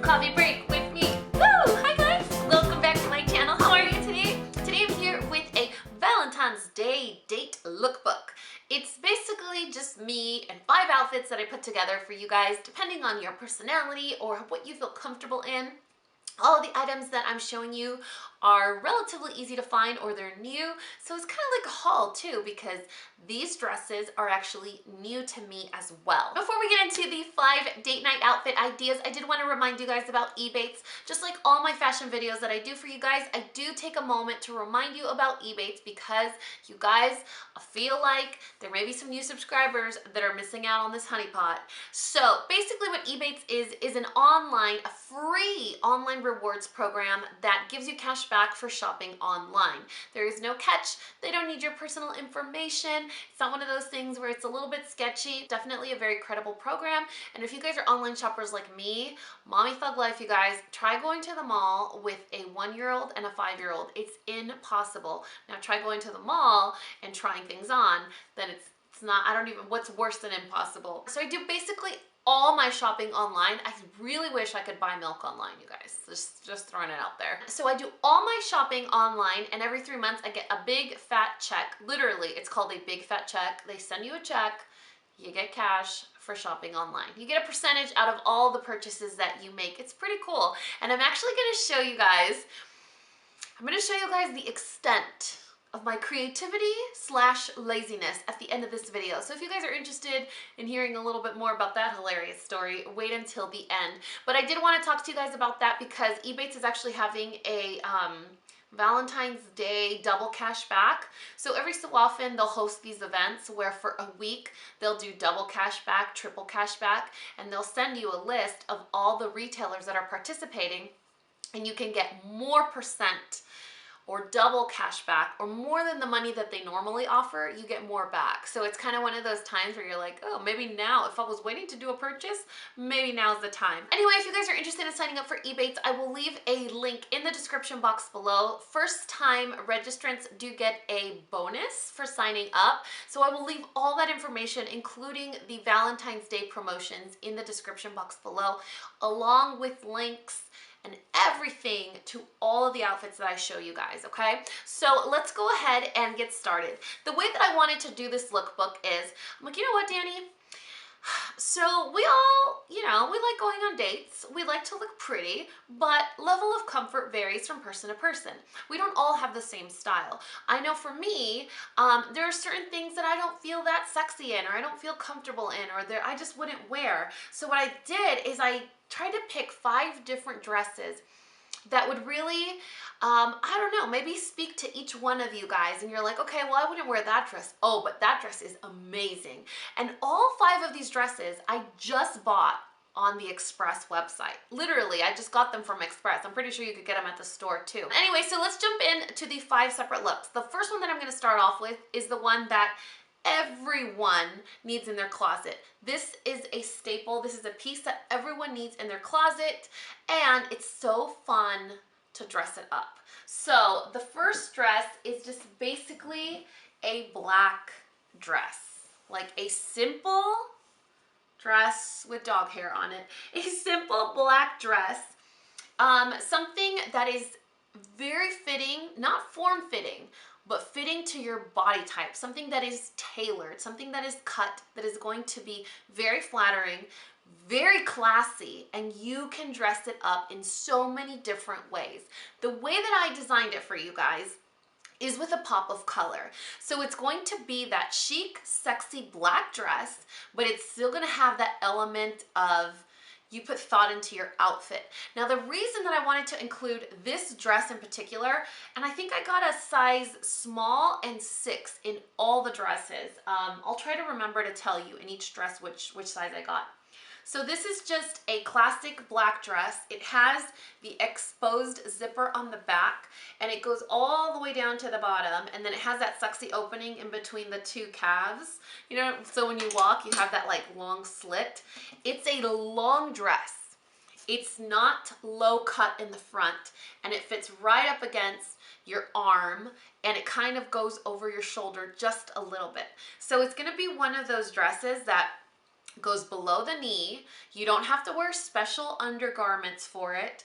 Coffee break with me. Woo! Hi guys! Welcome back to my channel. How are you today? Today I'm here with a Valentine's Day date lookbook. It's basically just me and 5 outfits that I put together for you guys, depending on your personality or what you feel comfortable in. All of the items that I'm showing you are relatively easy to find or they're new, so it's kind of like a haul too because these dresses are actually new to me as well. Before we get into the 5 date night outfit ideas, I did want to remind you guys about Ebates. Just like all my fashion videos that I do for you guys, I do take a moment to remind you about Ebates because you guys feel like there may be some new subscribers that are missing out on this honeypot. So basically what Ebates is an a free online rewards program that gives you cash back for shopping online. There is no catch. They don't need your personal information. It's not one of those things where it's a little bit sketchy. Definitely a very credible program. And if you guys are online shoppers like me, mommy thug life, you guys, try going to the mall with a 1-year-old and a 5-year-old. It's impossible. Now try going to the mall and trying things on, then it's not, I don't even, what's worse than impossible. So I do basically all my shopping online. I really wish I could buy milk online, you guys. Just throwing it out there. So I do all my shopping online, and every 3 months I get a big fat check. Literally, it's called a big fat check. They send you a check, you get cash for shopping online. You get a percentage out of all the purchases that you make. It's pretty cool. And I'm actually gonna show you guys, the extent of my creativity / laziness at the end of this video. So if you guys are interested in hearing a little bit more about that hilarious story, wait until the end. But I did want to talk to you guys about that because Ebates is actually having a Valentine's Day double cash back. So every so often they'll host these events where for a week they'll do double cash back, triple cash back, and they'll send you a list of all the retailers that are participating, and you can get more percent or double cash back, or more than the money that they normally offer, you get more back. So it's kind of one of those times where you're like, oh, maybe now, if I was waiting to do a purchase, maybe now's the time. Anyway, if you guys are interested in signing up for Ebates, I will leave a link in the description box below. First time registrants do get a bonus for signing up. So I will leave all that information, including the Valentine's Day promotions, in the description box below, along with links and everything to all of the outfits that I show you guys, okay? So let's go ahead and get started. The way that I wanted to do this lookbook is, I'm like, you know what, Dani? So we all, we like going on dates. We like to look pretty, but level of comfort varies from person to person. We don't all have the same style. I know for me, there are certain things that I don't feel that sexy in, or I don't feel comfortable in, or I just wouldn't wear. So what I did is I tried to pick 5 different dresses that would really, I don't know, maybe speak to each one of you guys, and you're like, okay, well, I wouldn't wear that dress. Oh, but that dress is amazing. And all 5 of these dresses I just bought on the Express website. Literally, I just got them from Express. I'm pretty sure you could get them at the store too. Anyway, so let's jump into the 5 separate looks. The first one that I'm gonna start off with is the one that everyone needs in their closet. This is a staple. This is a piece that everyone needs in their closet, and it's so fun to dress it up. So the first dress is just basically a black dress, like a simple dress with dog hair on it, a simple black dress, something that is very fitting, not form-fitting, but fitting to your body type, something that is tailored, something that is cut, that is going to be very flattering, very classy, and you can dress it up in so many different ways. The way that I designed it for you guys is with a pop of color. So it's going to be that chic, sexy black dress, but it's still gonna have that element of you put thought into your outfit. Now, the reason that I wanted to include this dress in particular, and I think I got a size small and 6 in all the dresses. I'll try to remember to tell you in each dress which size I got. So this is just a classic black dress. It has the exposed zipper on the back, and it goes all the way down to the bottom, and then it has that sexy opening in between the 2 calves. You know, so when you walk, you have that like long slit. It's a long dress. It's not low cut in the front, and it fits right up against your arm, and it kind of goes over your shoulder just a little bit. So it's gonna be one of those dresses that goes below the knee. You don't have to wear special undergarments for it.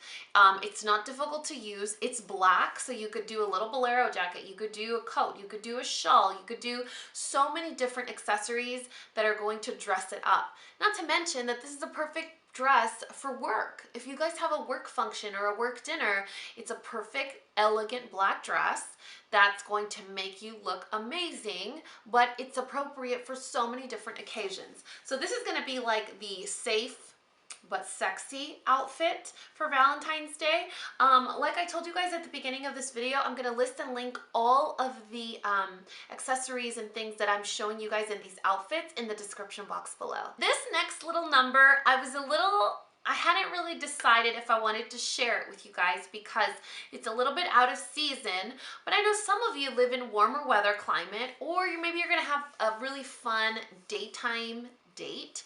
It's not difficult to use. It's black, so you could do a little bolero jacket, you could do a coat, you could do a shawl, you could do so many different accessories that are going to dress it up. Not to mention that this is a perfect dress for work. If you guys have a work function or a work dinner, it's a perfect, elegant black dress that's going to make you look amazing, but it's appropriate for so many different occasions. So this is gonna be like the safe but sexy outfit for Valentine's Day. Like I told you guys at the beginning of this video, I'm gonna list and link all of the accessories and things that I'm showing you guys in these outfits in the description box below. This next little number, I hadn't really decided if I wanted to share it with you guys because it's a little bit out of season, but I know some of you live in warmer weather climate, or maybe you're gonna have a really fun daytime date,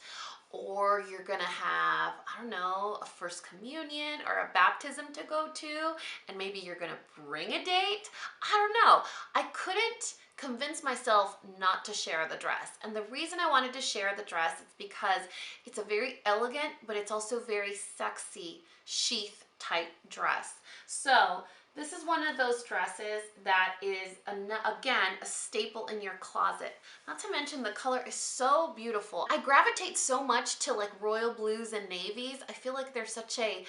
or you're gonna have, I don't know, a first communion or a baptism to go to, and maybe you're gonna bring a date. I don't know. I couldn't convince myself not to share the dress. And the reason I wanted to share the dress is because it's a very elegant, but it's also very sexy sheath type dress. So this is one of those dresses that is, again, a staple in your closet. Not to mention the color is so beautiful. I gravitate so much to like royal blues and navies. I feel like they're such a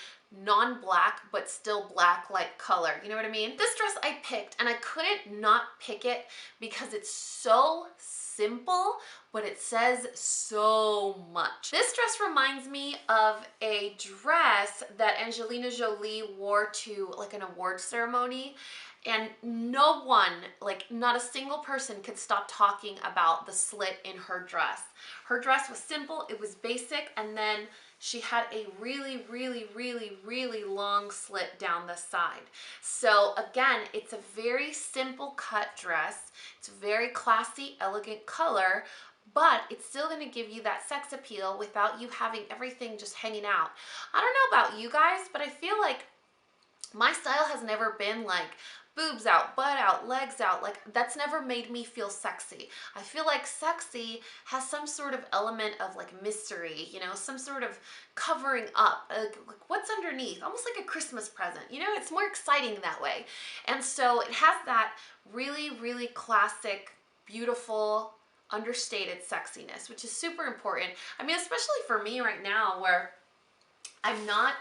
non-black but still black-like color. You know what I mean? This dress I picked, and I couldn't not pick it because it's so simple, but it says so much. This dress reminds me of a dress that Angelina Jolie wore to like an award ceremony, and no one, like not a single person, could stop talking about the slit in her dress. Her dress was simple, it was basic, and then she had a really, really, really, really long slit down the side. So again, it's a very simple cut dress. It's a very classy, elegant color, but it's still gonna give you that sex appeal without you having everything just hanging out. I don't know about you guys, but I feel like my style has never been like boobs out, butt out, legs out. Like, that's never made me feel sexy. I feel like sexy has some sort of element of like mystery, you know, some sort of covering up, like what's underneath, almost like a Christmas present, you know, it's more exciting that way. And so it has that really, really classic, beautiful, understated sexiness, which is super important. I mean, especially for me right now where I'm not,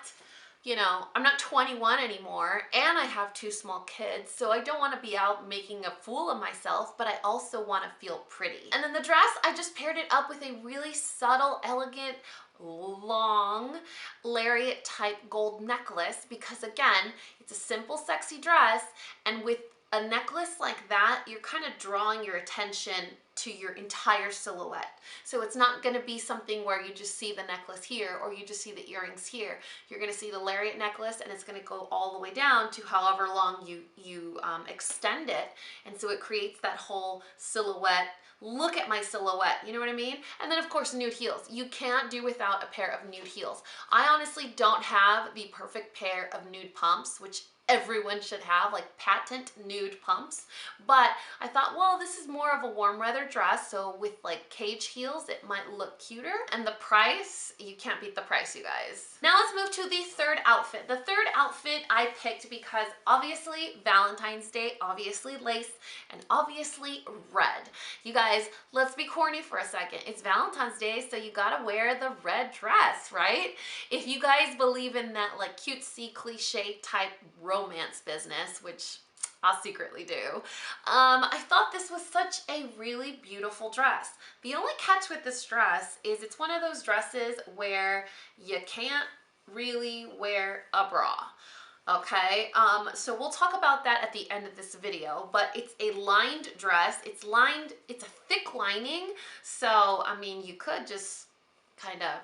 you know, I'm not 21 anymore, and I have 2 small kids, so I don't want to be out making a fool of myself, but I also want to feel pretty. And then the dress, I just paired it up with a really subtle, elegant, long lariat type gold necklace, because again, it's a simple, sexy dress, and with a necklace like that, you're kind of drawing your attention to your entire silhouette. So it's not going to be something where you just see the necklace here or you just see the earrings here. You're going to see the lariat necklace, and it's going to go all the way down to however long you extend it. And so it creates that whole silhouette. Look at my silhouette, you know what I mean? And then of course, nude heels. You can't do without a pair of nude heels. I honestly don't have the perfect pair of nude pumps, which everyone should have, like patent nude pumps, but I thought, well, this is more of a warm weather dress, so with like cage heels it might look cuter. And the price, you can't beat the price, you guys. Now let's move to the third outfit. The third outfit I picked because obviously Valentine's Day, obviously lace, and obviously red. You guys, let's be corny for a second. It's Valentine's Day, so you gotta wear the red dress, right? If you guys believe in that like cutesy cliche type romance business, which I secretly do, I thought this was such a really beautiful dress. The only catch with this dress is it's one of those dresses where you can't really wear a bra. Okay, so we'll talk about that at the end of this video, but it's a lined dress. It's lined, it's a thick lining, so I mean, you could just kind of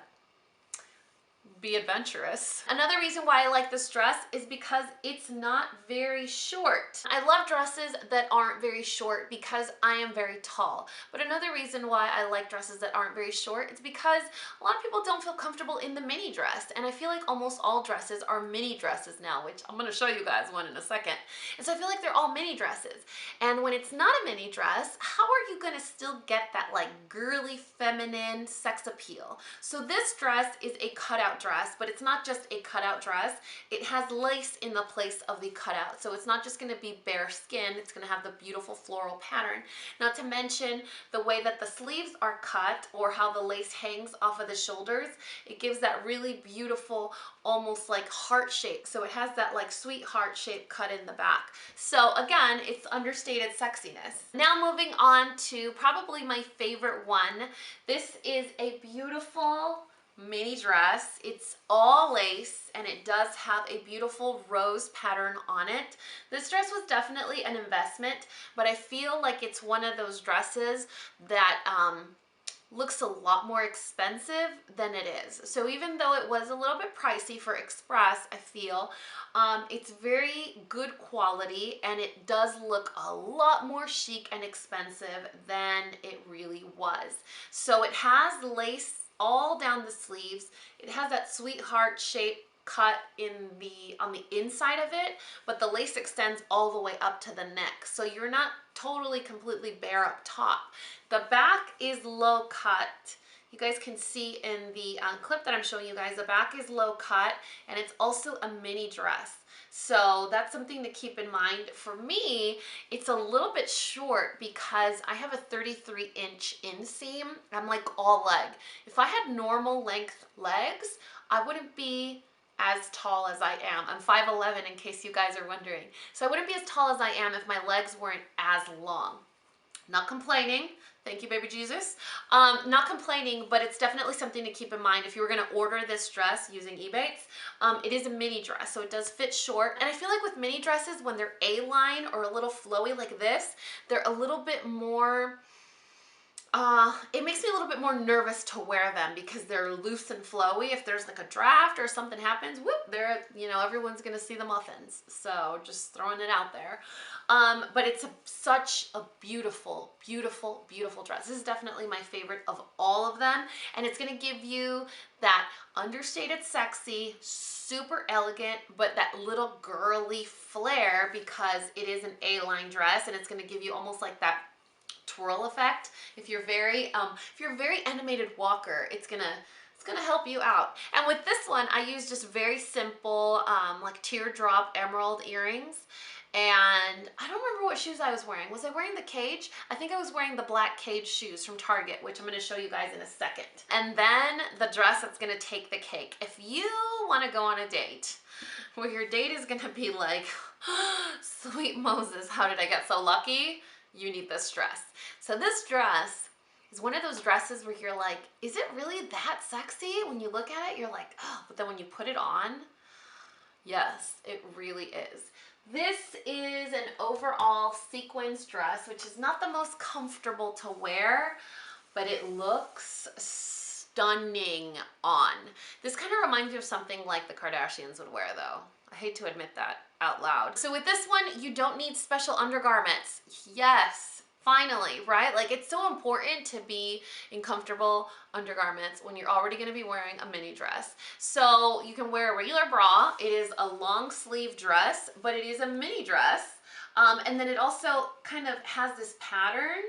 be adventurous. Another reason why I like this dress is because it's not very short. I love dresses that aren't very short because I am very tall. But another reason why I like dresses that aren't very short is because a lot of people don't feel comfortable in the mini dress. And I feel like almost all dresses are mini dresses now, which I'm gonna show you guys one in a second. And so I feel like they're all mini dresses. And when it's not a mini dress, how are you gonna still get that like girly, feminine sex appeal? So this dress is a cutout dress, but it's not just a cutout dress. It has lace in the place of the cutout. So it's not just gonna be bare skin, it's gonna have the beautiful floral pattern. Not to mention the way that the sleeves are cut or how the lace hangs off of the shoulders. It gives that really beautiful, almost like heart shape. So it has that like sweet heart shape cut in the back. So again, it's understated sexiness. Now moving on to probably my favorite one. This is a beautiful mini dress. It's all lace and it does have a beautiful rose pattern on it. This dress was definitely an investment, but I feel like it's one of those dresses that looks a lot more expensive than it is. So even though it was a little bit pricey for Express, I feel it's very good quality and it does look a lot more chic and expensive than it really was. So it has lace all down the sleeves. It has that sweet heart shape cut on the inside of it, but the lace extends all the way up to the neck. So you're not totally completely bare up top. The back is low cut. You guys can see in the clip that I'm showing you guys, the back is low cut and it's also a mini dress. So that's something to keep in mind. For me, it's a little bit short because I have a 33-inch inseam. I'm like all leg. If I had normal length legs, I wouldn't be as tall as I am. I'm 5'11" in case you guys are wondering. So I wouldn't be as tall as I am if my legs weren't as long. Not complaining. Thank you, baby Jesus. Not complaining, but it's definitely something to keep in mind if you were gonna order this dress using Ebates. It is a mini dress, so it does fit short. And I feel like with mini dresses, when they're A-line or a little flowy like this, they're a little bit more, it makes me a little bit more nervous to wear them because they're loose and flowy. If there's like a draft or something happens, whoop, they're, you know, everyone's gonna see the muffins. So just throwing it out there. But it's such a beautiful, beautiful, beautiful dress. This is definitely my favorite of all of them. And it's gonna give you that understated sexy, super elegant, but that little girly flair because it is an A-line dress and it's gonna give you almost like that twirl effect. If you're very animated walker, it's gonna help you out. And with this one, I used just very simple like teardrop emerald earrings. And I don't remember what shoes I was wearing. Was I wearing the Cage? I think I was wearing the black Cage shoes from Target, which I'm gonna show you guys in a second. And then the dress that's gonna take the cake. If you wanna go on a date where your date is gonna be like, sweet Moses, how did I get so lucky? You need this dress. So this dress is one of those dresses where you're like, is it really that sexy? When you look at it, you're like, oh, but then when you put it on, yes, it really is. This is an overall sequins dress, which is not the most comfortable to wear, but it looks stunning on. This kind of reminds me of something like the Kardashians would wear though. I hate to admit that out loud. So with this one, you don't need special undergarments. Yes, finally, right? Like it's so important to be in comfortable undergarments when you're already gonna be wearing a mini dress. So you can wear a regular bra. It is a long sleeve dress, but it is a mini dress. And then it also kind of has this pattern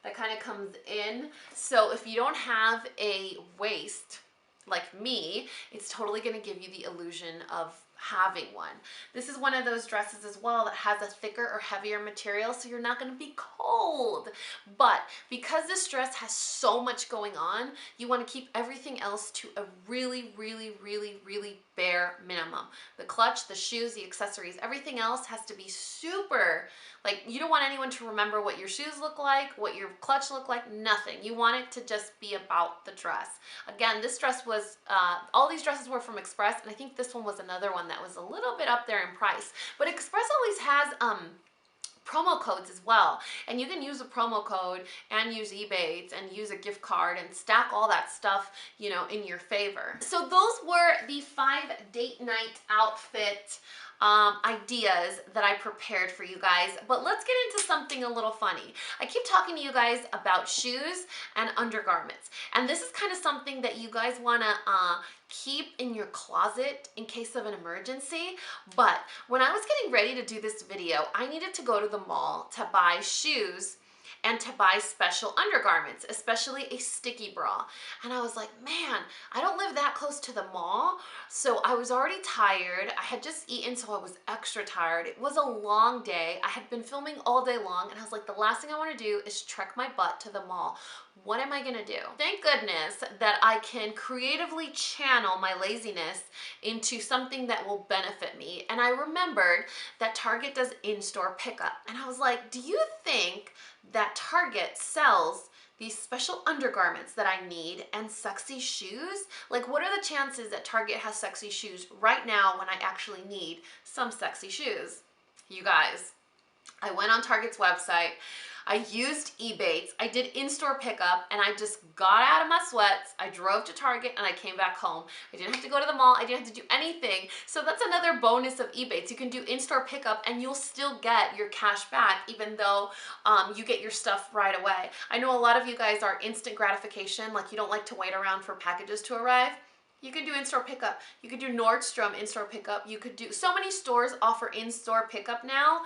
that kind of comes in. So if you don't have a waist like me, it's totally gonna give you the illusion of having one. This is one of those dresses as well that has a thicker or heavier material, so you're not going to be cold. But because this dress has so much going on, you want to keep everything else to a really, really, really, really bare minimum. The clutch, the shoes, the accessories, everything else has to be super, like you don't want anyone to remember what your shoes look like, what your clutch look like, nothing. You want it to just be about the dress. Again, this dress was, all these dresses were from Express, and I think this one was another one that was a little bit up there in price. But Express always has promo codes as well, and you can use a promo code and use Ebates and use a gift card and stack all that stuff, you know, in your favor. So those were the 5 date night outfit ideas that I prepared for you guys. But let's get into something a little funny. I keep talking to you guys about shoes and undergarments, and this is kind of something that you guys want to keep in your closet in case of an emergency. But when I was getting ready to do this video, I needed to go to the mall to buy shoes and to buy special undergarments, especially a sticky bra. And I was like, man, I don't live that close to the mall. So I was already tired. I had just eaten, so I was extra tired. It was a long day. I had been filming all day long, and I was like, the last thing I want to do is trek my butt to the mall. What am I gonna do? Thank goodness that I can creatively channel my laziness into something that will benefit me. And I remembered that Target does in-store pickup. And I was like, do you think that Target sells these special undergarments that I need and sexy shoes? Like, what are the chances that Target has sexy shoes right now when I actually need some sexy shoes? You guys, I went on Target's website, I used Ebates, I did in-store pickup, and I just got out of my sweats. I drove to Target and I came back home. I didn't have to go to the mall, I didn't have to do anything. So that's another bonus of Ebates. You can do in-store pickup and you'll still get your cash back even though you get your stuff right away. I know a lot of you guys are instant gratification, like you don't like to wait around for packages to arrive. You can do in-store pickup. You could do Nordstrom in-store pickup. You could do, so many stores offer in-store pickup now.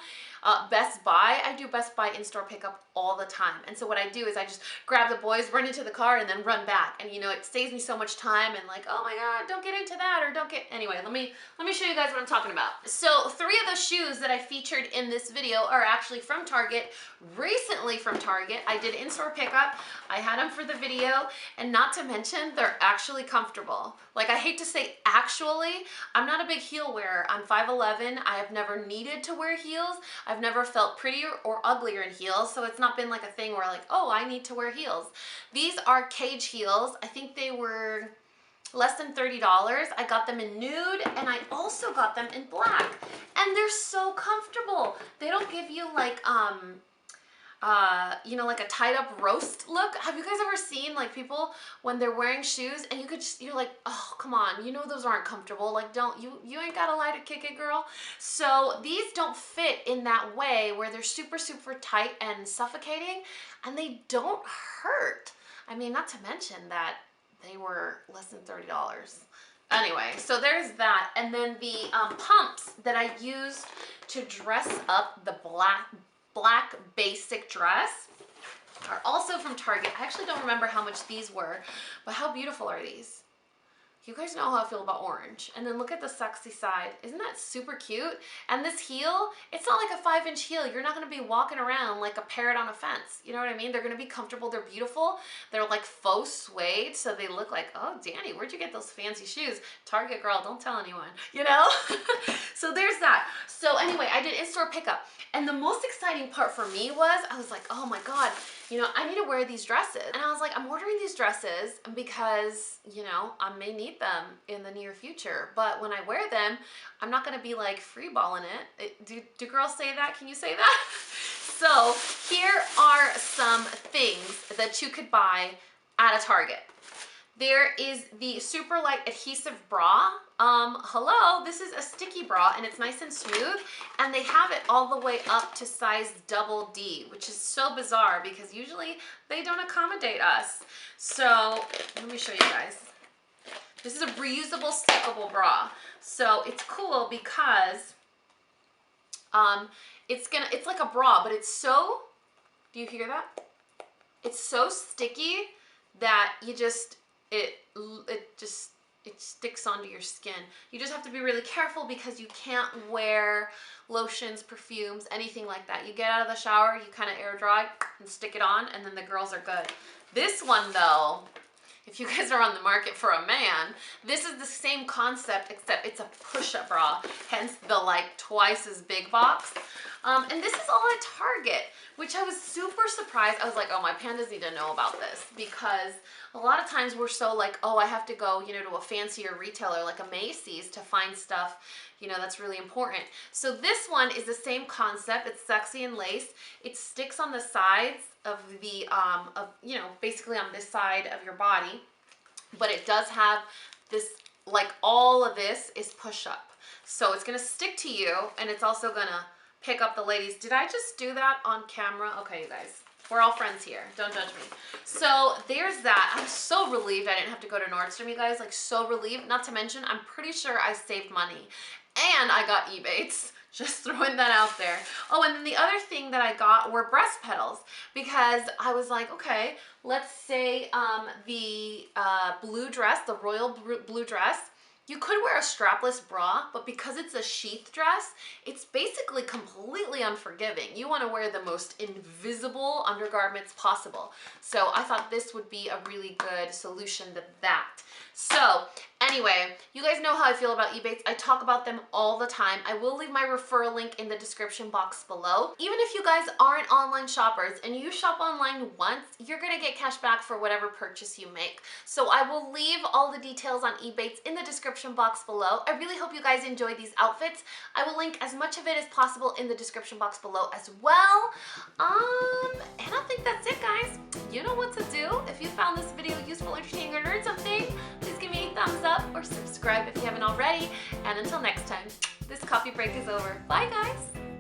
Best Buy, I do Best Buy in-store pickup all the time. And so what I do is I just grab the boys, run into the car, and then run back. And you know, it saves me so much time and like, oh my God, don't get into that, or don't get, anyway, let me show you guys what I'm talking about. So 3 of the shoes that I featured in this video are actually from Target, recently from Target. I did in-store pickup. I had them for the video, and not to mention, they're actually comfortable. Like, I hate to say actually, I'm not a big heel wearer. I'm 5'11". I have never needed to wear heels. I've never felt prettier or uglier in heels, so it's not been like a thing where like, oh, I need to wear heels. These are cage heels. I think they were less than $30. I got them in nude, and I also got them in black, and they're so comfortable. They don't give you like you know, like a tied up roast look. Have you guys ever seen like people when they're wearing shoes and you're like, oh, come on, you know those aren't comfortable. Like, you ain't got a lie to kick it, girl. So these don't fit in that way where they're super, super tight and suffocating, and they don't hurt. I mean, not to mention that they were less than $30. Anyway, so there's that. And then the pumps that I used to dress up the black basic dress are also from Target. I actually don't remember how much these were, but how beautiful are these? You guys know how I feel about orange. And then look at the sexy side. Isn't that super cute? And this heel, it's not like a 5-inch heel. You're not gonna be walking around like a parrot on a fence. You know what I mean? They're gonna be comfortable, they're beautiful. They're like faux suede, so they look like, oh, Dani, where'd you get those fancy shoes? Target girl, don't tell anyone, you know? So there's that. So anyway, I did in-store pickup. And the most exciting part for me was, I was like, oh my God, you know, I need to wear these dresses. And I was like, I'm ordering these dresses because, you know, I may need them in the near future. But when I wear them, I'm not gonna be like freeballing it. Do girls say that? Can you say that? So here are some things that you could buy at a Target. There is the super light adhesive bra. Hello, this is a sticky bra and it's nice and smooth, and they have it all the way up to size double D, which is so bizarre because usually they don't accommodate us. So let me show you guys. This is a reusable stackable bra. So it's cool because it's like a bra, but it's so, do you hear that? It's so sticky that you just, it sticks onto your skin. You just have to be really careful because you can't wear lotions, perfumes, anything like that. You get out of the shower, you kind of air dry and stick it on, and then the girls are good. This one though, if you guys are on the market for a man, this is the same concept except it's a push-up bra, hence the like twice as big box. And this is all at Target, which I was super surprised. I was like, oh, my pandas need to know about this, because a lot of times we're so like, oh, I have to go, you know, to a fancier retailer like a Macy's to find stuff, you know, that's really important. So this one is the same concept. It's sexy and lace. It sticks on the sides of the, you know, basically on this side of your body, but it does have this, like all of this is push up. So it's gonna stick to you, and it's also gonna pick up the ladies. Did I just do that on camera? Okay, you guys, we're all friends here. Don't judge me. So there's that. I'm so relieved I didn't have to go to Nordstrom, you guys. Like, so relieved. Not to mention, I'm pretty sure I saved money. And I got Ebates. Just throwing that out there. Oh, and then the other thing that I got were breast pedals, because I was like, okay, let's say the blue dress, the royal blue dress, you could wear a strapless bra, but because it's a sheath dress, it's basically completely unforgiving. You want to wear the most invisible undergarments possible. So I thought this would be a really good solution to that. So anyway, you guys know how I feel about Ebates. I talk about them all the time. I will leave my referral link in the description box below. Even if you guys aren't online shoppers and you shop online once, you're gonna get cash back for whatever purchase you make. So I will leave all the details on Ebates in the description box below. I really hope you guys enjoy these outfits. I will link as much of it as possible in the description box below as well. And I think that's it, guys. You know what to do. If you found this video useful, entertaining, or learned something, please give me a thumbs up or subscribe if you haven't already. And until next time, this coffee break is over. Bye, guys.